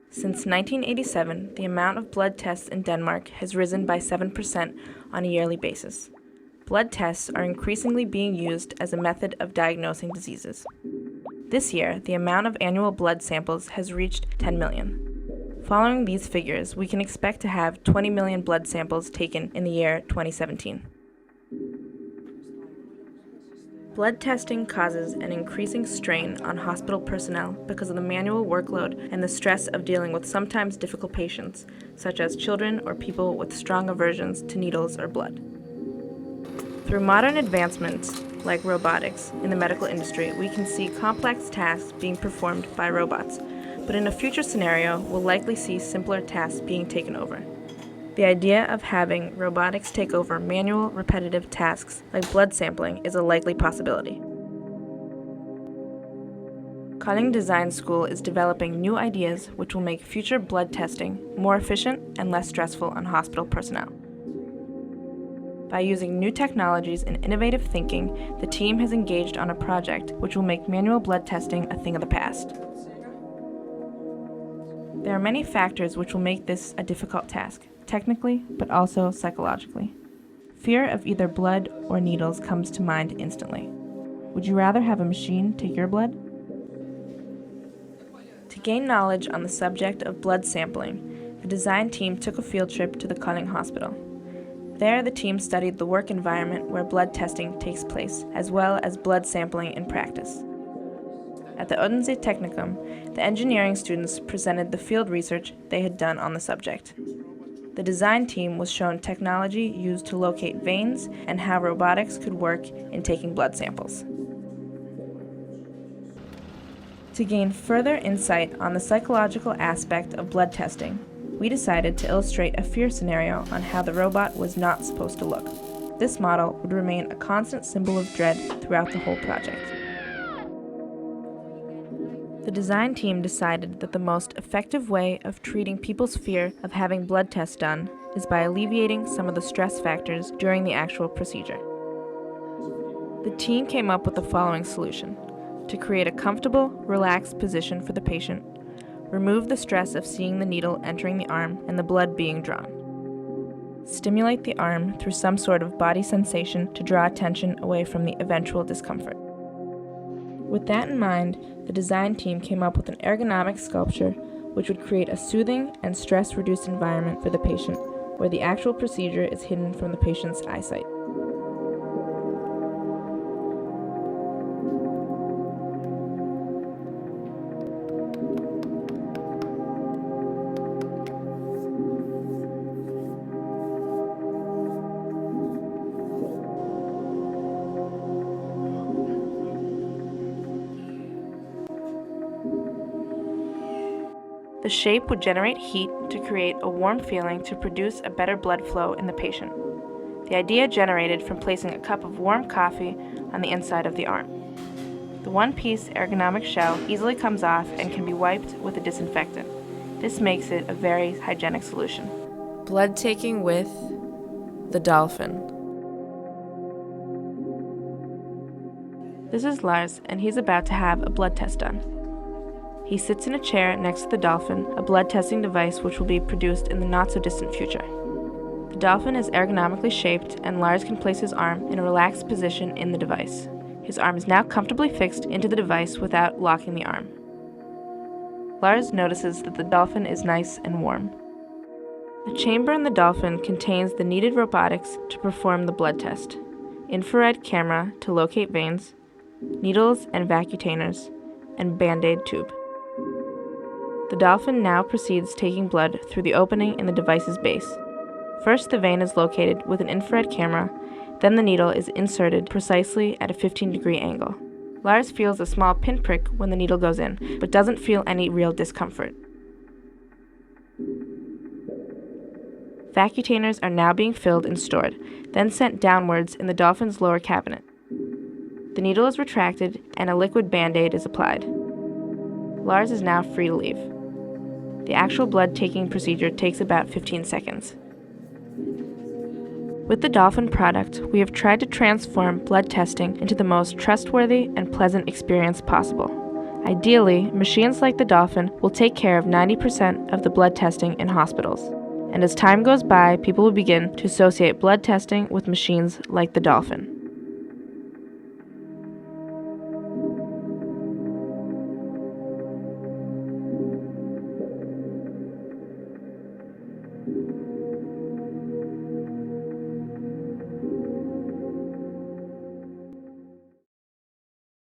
Since 1987, the amount of blood tests in Denmark has risen by 7% on a yearly basis. Blood tests are increasingly being used as a method of diagnosing diseases. This year, the amount of annual blood samples has reached 10 million. Following these figures, we can expect to have 20 million blood samples taken in the year 2017. Blood testing causes an increasing strain on hospital personnel because of the manual workload and the stress of dealing with sometimes difficult patients, such as children or people with strong aversions to needles or blood. Through modern advancements, like robotics, in the medical industry, we can see complex tasks being performed by robots, but in a future scenario, we'll likely see simpler tasks being taken over. The idea of having robotics take over manual, repetitive tasks like blood sampling is a likely possibility. Kolding Design School is developing new ideas which will make future blood testing more efficient and less stressful on hospital personnel. By using new technologies and innovative thinking, the team has engaged on a project which will make manual blood testing a thing of the past. There are many factors which will make this a difficult task, technically, but also psychologically. Fear of either blood or needles comes to mind instantly. Would you rather have a machine take your blood? To gain knowledge on the subject of blood sampling, the design team took a field trip to the Kolding Hospital. There, the team studied the work environment where blood testing takes place, as well as blood sampling in practice. At the Odense Technicum, the engineering students presented the field research they had done on the subject. The design team was shown technology used to locate veins and how robotics could work in taking blood samples. To gain further insight on the psychological aspect of blood testing, we decided to illustrate a fear scenario on how the robot was not supposed to look. This model would remain a constant symbol of dread throughout the whole project. The design team decided that the most effective way of treating people's fear of having blood tests done is by alleviating some of the stress factors during the actual procedure. The team came up with the following solution: to create a comfortable, relaxed position for the patient, remove the stress of seeing the needle entering the arm and the blood being drawn. Stimulate the arm through some sort of body sensation to draw attention away from the eventual discomfort. With that in mind, the design team came up with an ergonomic sculpture which would create a soothing and stress-reduced environment for the patient, where the actual procedure is hidden from the patient's eyesight. The shape would generate heat to create a warm feeling to produce a better blood flow in the patient. The idea generated from placing a cup of warm coffee on the inside of the arm. The one-piece ergonomic shell easily comes off and can be wiped with a disinfectant. This makes it a very hygienic solution. Blood taking with the Dolphin. This is Lars, and he's about to have a blood test done. He sits in a chair next to the Dolphin, a blood testing device which will be produced in the not-so-distant future. The Dolphin is ergonomically shaped, and Lars can place his arm in a relaxed position in the device. His arm is now comfortably fixed into the device without locking the arm. Lars notices that the Dolphin is nice and warm. The chamber in the Dolphin contains the needed robotics to perform the blood test: infrared camera to locate veins, needles and vacutainers, and Band-Aid tube. The Dolphin now proceeds taking blood through the opening in the device's base. First, the vein is located with an infrared camera, then the needle is inserted precisely at a 15-degree angle. Lars feels a small pinprick when the needle goes in, but doesn't feel any real discomfort. Vacutainers are now being filled and stored, then sent downwards in the Dolphin's lower cabinet. The needle is retracted and a liquid Band-Aid is applied. Lars is now free to leave. The actual blood-taking procedure takes about 15 seconds. With the Dolphin product, we have tried to transform blood testing into the most trustworthy and pleasant experience possible. Ideally, machines like the Dolphin will take care of 90% of the blood testing in hospitals. And as time goes by, people will begin to associate blood testing with machines like the Dolphin.